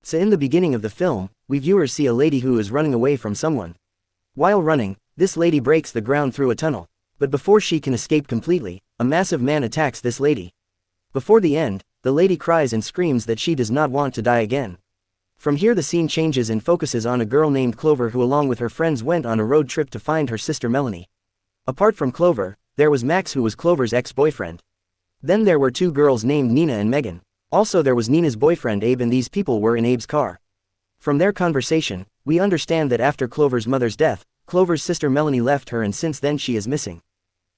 So in the beginning of the film, we viewers see a lady who is running away from someone. While running, this lady breaks the ground through a tunnel. But before she can escape completely, a massive man attacks this lady. Before the end, the lady cries and screams that she does not want to die again. From here the scene changes and focuses on a girl named Clover who along with her friends went on a road trip to find her sister Melanie. Apart from Clover, there was Max who was Clover's ex-boyfriend. Then there were two girls named Nina and Megan. Also there was Nina's boyfriend Abe, and these people were in Abe's car. From their conversation, we understand that after Clover's mother's death, Clover's sister Melanie left her and since then she is missing.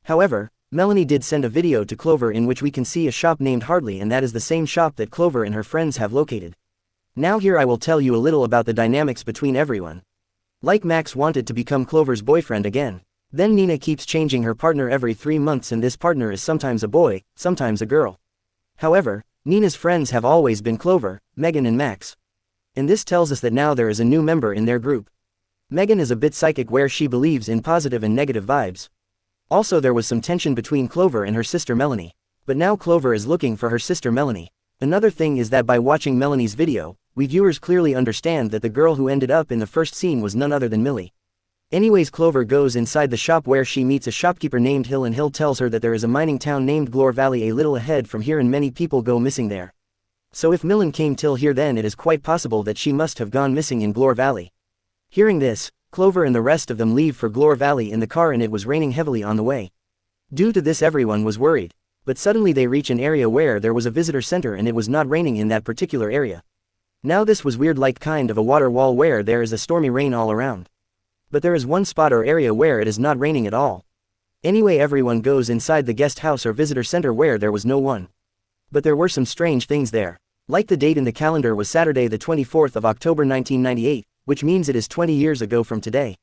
However, Melanie did send a video to Clover in which we can see a shop named Hardly, and that is the same shop that Clover and her friends have located. Now here I will tell you a little about the dynamics between everyone. Like Max wanted to become Clover's boyfriend again. Then Nina keeps changing her partner every 3 months, and this partner is sometimes a boy, sometimes a girl. However, Nina's friends have always been Clover, Megan and Max. And this tells us that now there is a new member in their group. Megan is a bit psychic where she believes in positive and negative vibes. Also there was some tension between Clover and her sister Melanie. But now Clover is looking for her sister Melanie. Another thing is that by watching Melanie's video, we viewers clearly understand that the girl who ended up in the first scene was none other than Millie. Anyways, Clover goes inside the shop where she meets a shopkeeper named Hill, and Hill tells her that there is a mining town named Glore Valley a little ahead from here and many people go missing there. So if Millen came till here, then it is quite possible that she must have gone missing in Glore Valley. Hearing this, Clover and the rest of them leave for Glore Valley in the car, and it was raining heavily on the way. Due to this everyone was worried. But suddenly they reach an area where there was a visitor center and it was not raining in that particular area. Now this was weird, like kind of a water wall where there is a stormy rain all around. But there is one spot or area where it is not raining at all. Anyway, everyone goes inside the guest house or visitor center where there was no one. But there were some strange things there. Like the date in the calendar was Saturday the 24th of October 1998, which means it is 20 years ago from today.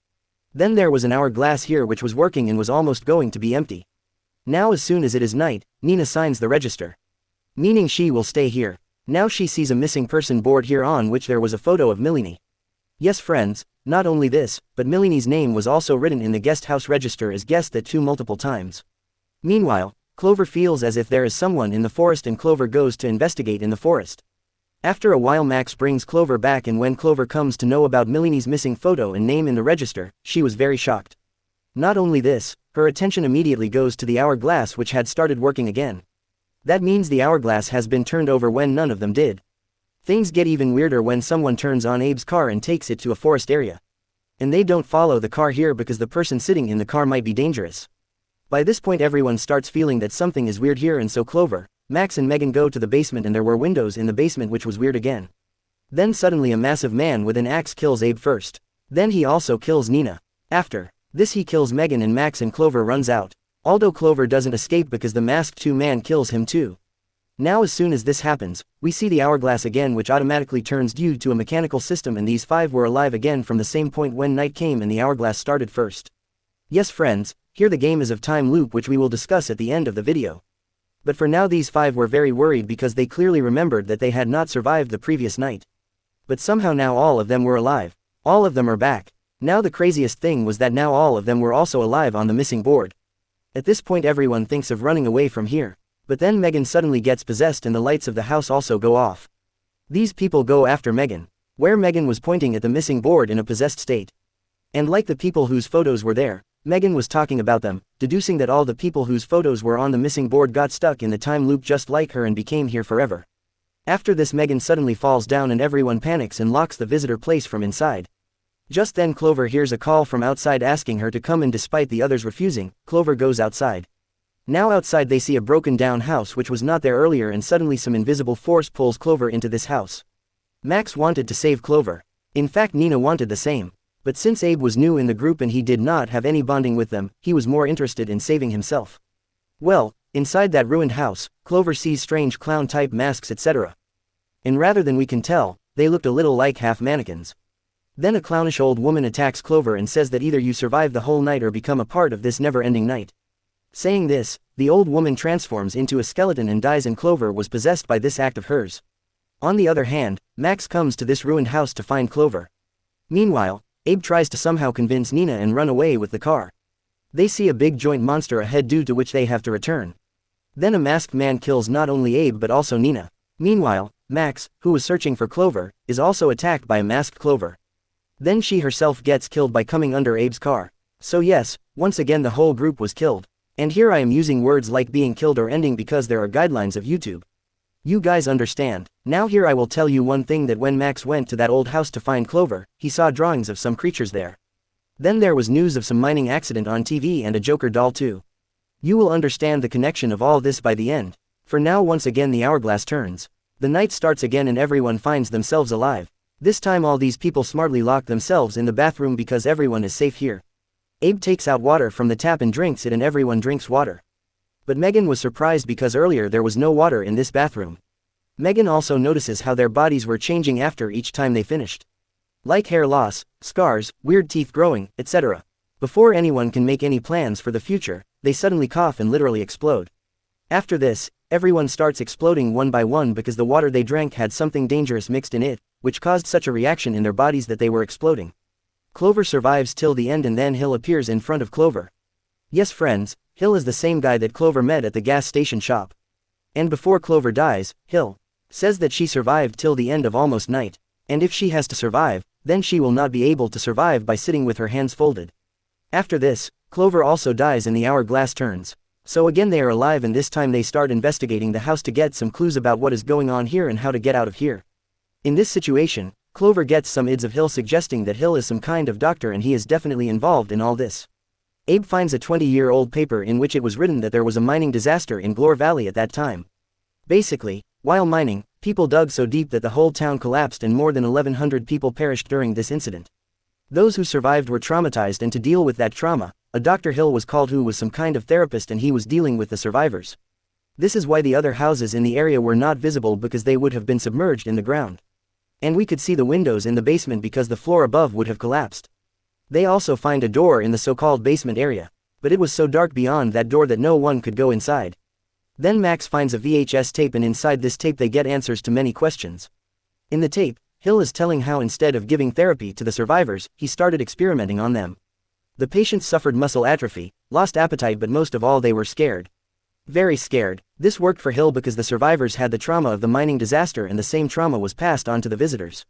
Then there was an hourglass here which was working and was almost going to be empty. Now as soon as it is night, Nina signs the register. Meaning she will stay here. Now she sees a missing person board here on which there was a photo of Melanie. Yes friends, not only this, but Melanie's name was also written in the guest house register as guest at 2 multiple times. Meanwhile, Clover feels as if there is someone in the forest and Clover goes to investigate in the forest. After a while Max brings Clover back, and when Clover comes to know about Melanie's missing photo and name in the register, she was very shocked. Not only this, her attention immediately goes to the hourglass which had started working again. That means the hourglass has been turned over when none of them did. Things get even weirder when someone turns on Abe's car and takes it to a forest area. And they don't follow the car here because the person sitting in the car might be dangerous. By this point everyone starts feeling that something is weird here, and so Clover, Max and Megan go to the basement, and there were windows in the basement which was weird again. Then suddenly a massive man with an axe kills Abe first. Then he also kills Nina. After this he kills Megan and Max, and Clover runs out. Although Clover doesn't escape because the masked 2-man kills him too. Now as soon as this happens, we see the hourglass again which automatically turns due to a mechanical system, and these 5 were alive again from the same point when night came and the hourglass started first. Yes friends, here the game is of time loop which we will discuss at the end of the video. But for now these 5 were very worried because they clearly remembered that they had not survived the previous night. But somehow now all of them were alive. All of them are back. Now the craziest thing was that now all of them were also alive on the missing board. At this point everyone thinks of running away from here. But then Megan suddenly gets possessed and the lights of the house also go off. These people go after Megan, where Megan was pointing at the missing board in a possessed state. And like the people whose photos were there, Megan was talking about them, deducing that all the people whose photos were on the missing board got stuck in the time loop just like her and became here forever. After this Megan suddenly falls down and everyone panics and locks the visitor place from inside. Just then Clover hears a call from outside asking her to come in. Despite the others refusing, Clover goes outside. Now outside they see a broken down house which was not there earlier, and suddenly some invisible force pulls Clover into this house. Max wanted to save Clover. In fact Nina wanted the same. But since Abe was new in the group and he did not have any bonding with them, he was more interested in saving himself. Well, inside that ruined house, Clover sees strange clown-type masks etc. And rather than we can tell, they looked a little like half mannequins. Then a clownish old woman attacks Clover and says that either you survive the whole night or become a part of this never-ending night. Saying this, the old woman transforms into a skeleton and dies, and Clover was possessed by this act of hers. On the other hand, Max comes to this ruined house to find Clover. Meanwhile, Abe tries to somehow convince Nina and run away with the car. They see a big joint monster ahead due to which they have to return. Then a masked man kills not only Abe but also Nina. Meanwhile, Max, who was searching for Clover, is also attacked by a masked Clover. Then she herself gets killed by coming under Abe's car. So yes, once again the whole group was killed. And here I am using words like being killed or ending because there are guidelines of YouTube. You guys understand. Now here I will tell you one thing, that when Max went to that old house to find Clover, he saw drawings of some creatures there. Then there was news of some mining accident on TV and a Joker doll too. You will understand the connection of all this by the end. For now once again the hourglass turns. The night starts again and everyone finds themselves alive. This time all these people smartly lock themselves in the bathroom because everyone is safe here. Abe takes out water from the tap and drinks it, and everyone drinks water. But Megan was surprised because earlier there was no water in this bathroom. Megan also notices how their bodies were changing after each time they finished. Like hair loss, scars, weird teeth growing, etc. Before anyone can make any plans for the future, they suddenly cough and literally explode. After this, everyone starts exploding one by one because the water they drank had something dangerous mixed in it, which caused such a reaction in their bodies that they were exploding. Clover survives till the end and then Hill appears in front of Clover. Yes friends, Hill is the same guy that Clover met at the gas station shop. And before Clover dies, Hill says that she survived till the end of almost night, and if she has to survive, then she will not be able to survive by sitting with her hands folded. After this, Clover also dies and the hourglass turns. So again they are alive, and this time they start investigating the house to get some clues about what is going on here and how to get out of here. In this situation, Clover gets some ids of Hill suggesting that Hill is some kind of doctor and he is definitely involved in all this. Abe finds a 20-year-old paper in which it was written that there was a mining disaster in Glore Valley at that time. Basically, while mining, people dug so deep that the whole town collapsed and more than 1,100 people perished during this incident. Those who survived were traumatized, and to deal with that trauma, a Dr. Hill was called who was some kind of therapist, and he was dealing with the survivors. This is why the other houses in the area were not visible, because they would have been submerged in the ground. And we could see the windows in the basement because the floor above would have collapsed. They also find a door in the so-called basement area, but it was so dark beyond that door that no one could go inside. Then Max finds a VHS tape, and inside this tape they get answers to many questions. In the tape, Hill is telling how instead of giving therapy to the survivors, he started experimenting on them. The patients suffered muscle atrophy, lost appetite, but most of all they were scared. Very scared. This worked for Hill because the survivors had the trauma of the mining disaster, and the same trauma was passed on to the visitors.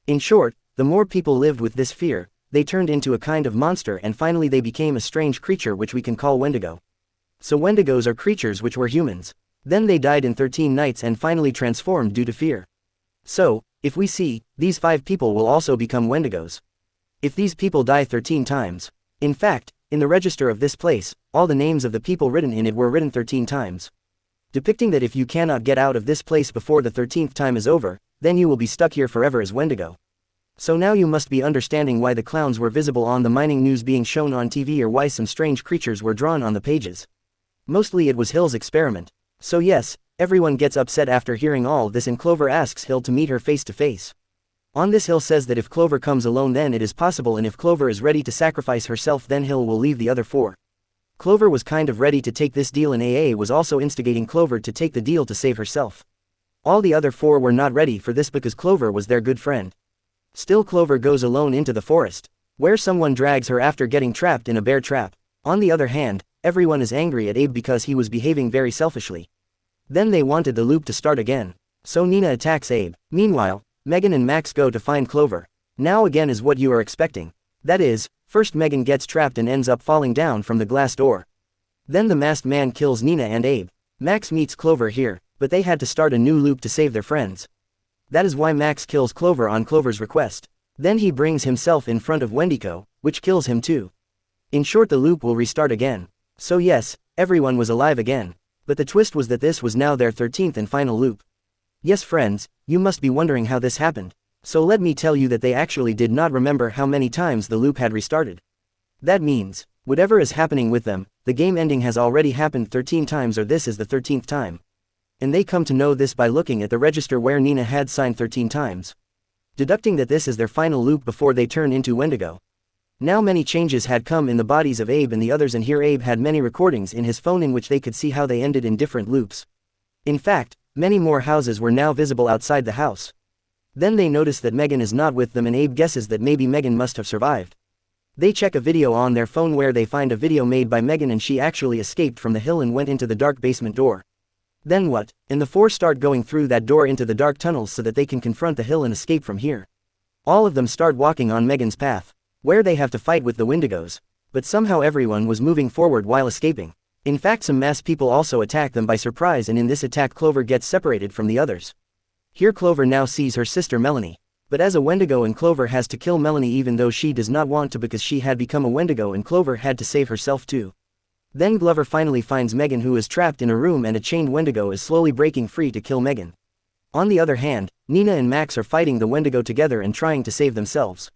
In short, the more people lived with this fear, they turned into a kind of monster, and finally they became a strange creature which we can call Wendigo. So Wendigos are creatures which were humans. Then they died in 13 nights and finally transformed due to fear. So, if we see, these 5 people will also become Wendigos. If these people die 13 times. In fact, in the register of this place, all the names of the people written in it were written 13 times. Depicting that if you cannot get out of this place before the 13th time is over, then you will be stuck here forever as Wendigo. So now you must be understanding why the clowns were visible on the mining news being shown on TV, or why some strange creatures were drawn on the pages. Mostly it was Hill's experiment. So yes, everyone gets upset after hearing all this, and Clover asks Hill to meet her face to face. On this, Hill says that if Clover comes alone then it is possible, and if Clover is ready to sacrifice herself then Hill will leave the other 4. Clover was kind of ready to take this deal, and AA was also instigating Clover to take the deal to save herself. All the other 4 were not ready for this because Clover was their good friend. Still Clover goes alone into the forest, where someone drags her after getting trapped in a bear trap. On the other hand, everyone is angry at Abe because he was behaving very selfishly. Then they wanted the loop to start again. So Nina attacks Abe. Meanwhile, Megan and Max go to find Clover. Now again is what you are expecting. That is, first Megan gets trapped and ends up falling down from the glass door. Then the masked man kills Nina and Abe. Max meets Clover here, but they had to start a new loop to save their friends. That is why Max kills Clover on Clover's request. Then he brings himself in front of Wendigo, which kills him too. In short, the loop will restart again. So yes, everyone was alive again. But the twist was that this was now their 13th and final loop. Yes friends, you must be wondering how this happened. So let me tell you that they actually did not remember how many times the loop had restarted. That means, whatever is happening with them, the game ending has already happened 13 times, or this is the 13th time. And they come to know this by looking at the register where Nina had signed 13 times. Deducting that this is their final loop before they turn into Wendigo. Now many changes had come in the bodies of Abe and the others, and here Abe had many recordings in his phone in which they could see how they ended in different loops. In fact, many more houses were now visible outside the house. Then they notice that Megan is not with them, and Abe guesses that maybe Megan must have survived. They check a video on their phone where they find a video made by Megan, and she actually escaped from the hill and went into the dark basement door. Then what? And the four start going through that door into the dark tunnels so that they can confront the hill and escape from here. All of them start walking on Megan's path, where they have to fight with the Wendigos. But somehow everyone was moving forward while escaping. In fact, some mass people also attack them by surprise, and in this attack Clover gets separated from the others. Here Clover now sees her sister Melanie. But as a Wendigo, and Clover has to kill Melanie even though she does not want to, because she had become a Wendigo and Clover had to save herself too. Then Glover finally finds Megan, who is trapped in a room, and a chained Wendigo is slowly breaking free to kill Megan. On the other hand, Nina and Max are fighting the Wendigo together and trying to save themselves.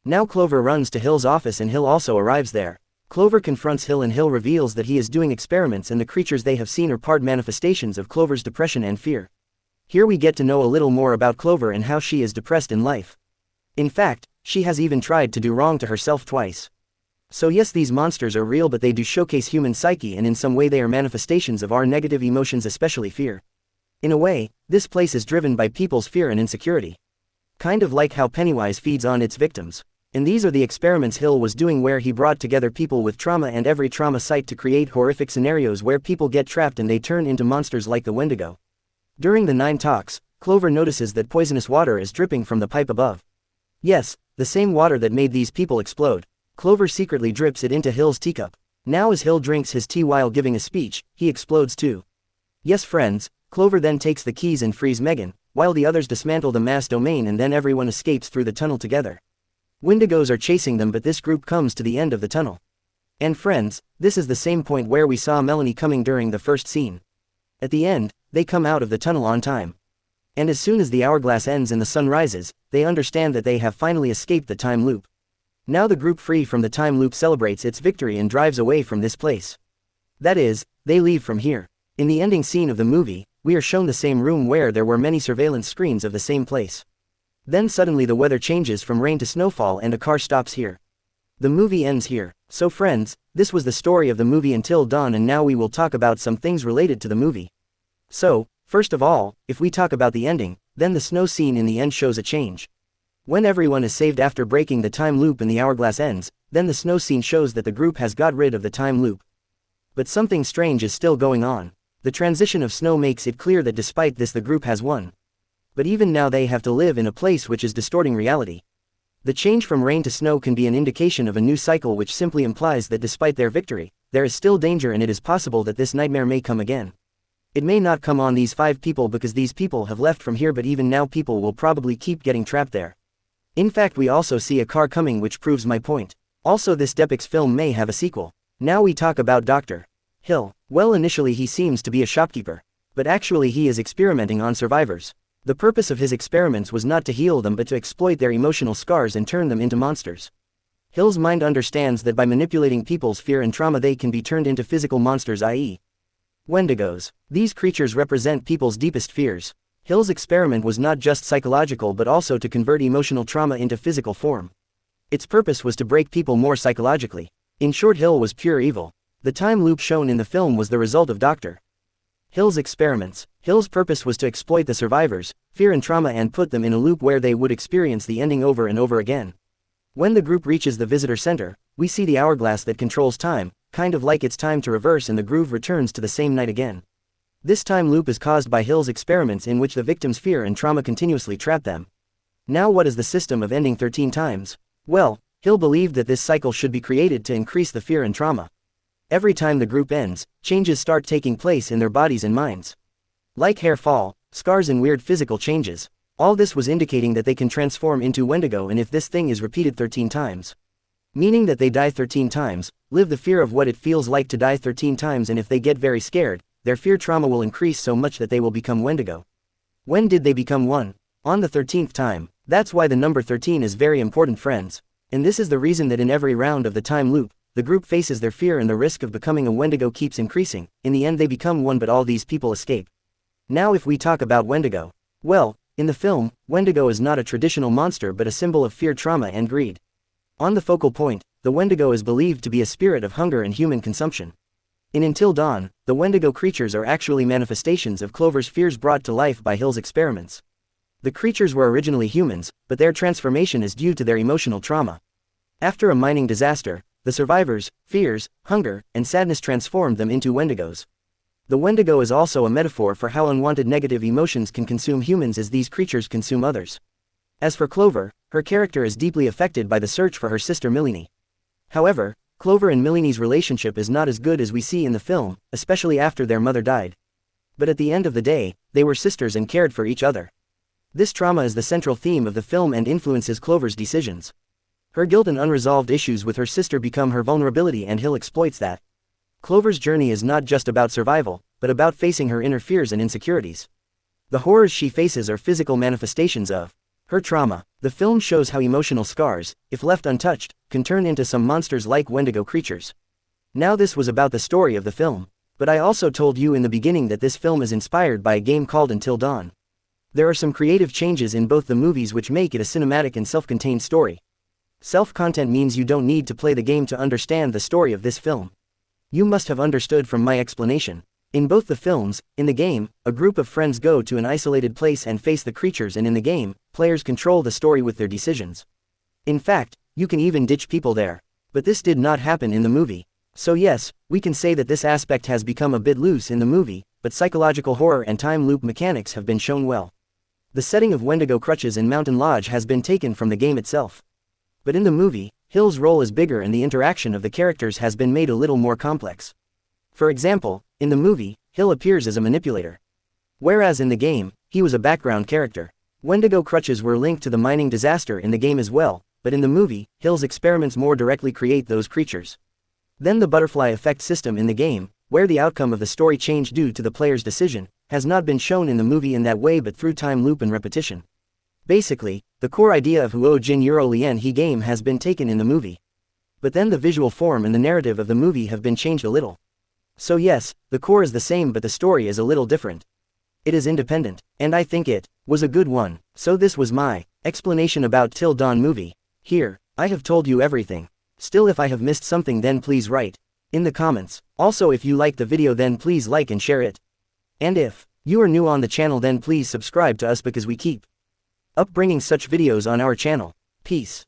Now Clover runs to Hill's office and Hill also arrives there. Clover confronts Hill and Hill reveals that he is doing experiments and the creatures they have seen are part manifestations of Clover's depression and fear. Here we get to know a little more about Clover and how she is depressed in life. In fact, she has even tried to do wrong to herself twice. So yes, these monsters are real, but they do showcase human psyche, and in some way they are manifestations of our negative emotions, especially fear. In a way, this place is driven by people's fear and insecurity. Kind of like how Pennywise feeds on its victims. And these are the experiments Hill was doing, where he brought together people with trauma and every trauma site to create horrific scenarios where people get trapped and they turn into monsters like the Wendigo. During the 9 talks, Clover notices that poisonous water is dripping from the pipe above. Yes, the same water that made these people explode. Clover secretly drips it into Hill's teacup. Now as Hill drinks his tea while giving a speech, he explodes too. Yes friends, Clover then takes the keys and frees Megan, while the others dismantle the mass domain, and then everyone escapes through the tunnel together. Wendigos are chasing them, but this group comes to the end of the tunnel. And friends, this is the same point where we saw Melanie coming during the first scene. At the end, they come out of the tunnel on time. And as soon as the hourglass ends and the sun rises, they understand that they have finally escaped the time loop. Now the group free from the time loop celebrates its victory and drives away from this place. That is, they leave from here. In the ending scene of the movie, we are shown the same room where there were many surveillance screens of the same place. Then suddenly the weather changes from rain to snowfall and a car stops here. The movie ends here. So friends, this was the story of the movie Until Dawn, and now we will talk about some things related to the movie. So, first of all, if we talk about the ending, then the snow scene in the end shows a change. When everyone is saved after breaking the time loop and the hourglass ends, then the snow scene shows that the group has got rid of the time loop. But something strange is still going on. The transition of snow makes it clear that despite this the group has won. But even now they have to live in a place which is distorting reality. The change from rain to snow can be an indication of a new cycle, which simply implies that despite their victory, there is still danger, and it is possible that this nightmare may come again. It may not come on these 5 people because these people have left from here, but even now people will probably keep getting trapped there. In fact, we also see a car coming, which proves my point. Also, this Depix film may have a sequel. Now we talk about Dr. Hill. Well, initially he seems to be a shopkeeper. But actually he is experimenting on survivors. The purpose of his experiments was not to heal them but to exploit their emotional scars and turn them into monsters. Hill's mind understands that by manipulating people's fear and trauma they can be turned into physical monsters, i.e. Wendigos. These creatures represent people's deepest fears. Hill's experiment was not just psychological but also to convert emotional trauma into physical form. Its purpose was to break people more psychologically. In short, Hill was pure evil. The time loop shown in the film was the result of Dr. Hill's experiments. Hill's purpose was to exploit the survivors' fear and trauma and put them in a loop where they would experience the ending over and over again. When the group reaches the visitor center, we see the hourglass that controls time, kind of like it's time to reverse, and the groove returns to the same night again. This time loop is caused by Hill's experiments in which the victim's fear and trauma continuously trap them. Now what is the system of ending 13 times? Well, Hill believed that this cycle should be created to increase the fear and trauma. Every time the group ends, changes start taking place in their bodies and minds. Like hair fall, scars and weird physical changes. All this was indicating that they can transform into Wendigo, and if this thing is repeated 13 times. Meaning that they die 13 times, live the fear of what it feels like to die 13 times, and if they get very scared, their fear trauma will increase so much that they will become Wendigo. When did they become one? On the 13th time. That's why the number 13 is very important, friends. And this is the reason that in every round of the time loop, the group faces their fear and the risk of becoming a Wendigo keeps increasing. In the end they become one, but all these people escape. Now if we talk about Wendigo. Well, in the film, Wendigo is not a traditional monster but a symbol of fear, trauma and greed. On the focal point, the Wendigo is believed to be a spirit of hunger and human consumption. In Until Dawn, the Wendigo creatures are actually manifestations of Clover's fears brought to life by Hill's experiments. The creatures were originally humans, but their transformation is due to their emotional trauma. After a mining disaster, the survivors' fears, hunger, and sadness transformed them into Wendigos. The Wendigo is also a metaphor for how unwanted negative emotions can consume humans as these creatures consume others. As for Clover, her character is deeply affected by the search for her sister Milene. However, Clover and Milene's relationship is not as good as we see in the film, especially after their mother died. But at the end of the day, they were sisters and cared for each other. This trauma is the central theme of the film and influences Clover's decisions. Her guilt and unresolved issues with her sister become her vulnerability, and Hill exploits that. Clover's journey is not just about survival, but about facing her inner fears and insecurities. The horrors she faces are physical manifestations of her trauma. The film shows how emotional scars, if left untouched, can turn into some monsters like Wendigo creatures. Now this was about the story of the film, but I also told you in the beginning that this film is inspired by a game called Until Dawn. There are some creative changes in both the movies which make it a cinematic and self-contained story. Self-content means you don't need to play the game to understand the story of this film. You must have understood from my explanation. In both the films, in the game, a group of friends go to an isolated place and face the creatures, and in the game, players control the story with their decisions. In fact, you can even ditch people there. But this did not happen in the movie. So yes, we can say that this aspect has become a bit loose in the movie, but psychological horror and time loop mechanics have been shown well. The setting of Wendigo Crutches and Mountain Lodge has been taken from the game itself. But in the movie, Hill's role is bigger and the interaction of the characters has been made a little more complex. For example, in the movie, Hill appears as a manipulator. Whereas in the game, he was a background character. Wendigo Crutches were linked to the mining disaster in the game as well, but in the movie, Hill's experiments more directly create those creatures. Then the butterfly effect system in the game, where the outcome of the story changed due to the player's decision, has not been shown in the movie in that way but through time loop and repetition. Basically, the core idea of Huo Jin Euro Lien He game has been taken in the movie. But then the visual form and the narrative of the movie have been changed a little. So yes, the core is the same but the story is a little different. It is independent, and I think it was a good one. So this was my explanation about Till Dawn movie. Here, I have told you everything. Still, if I have missed something then please write in the comments. Also, if you like the video then please like and share it. And if you are new on the channel then please subscribe to us because we keep bringing such videos on our channel. Peace.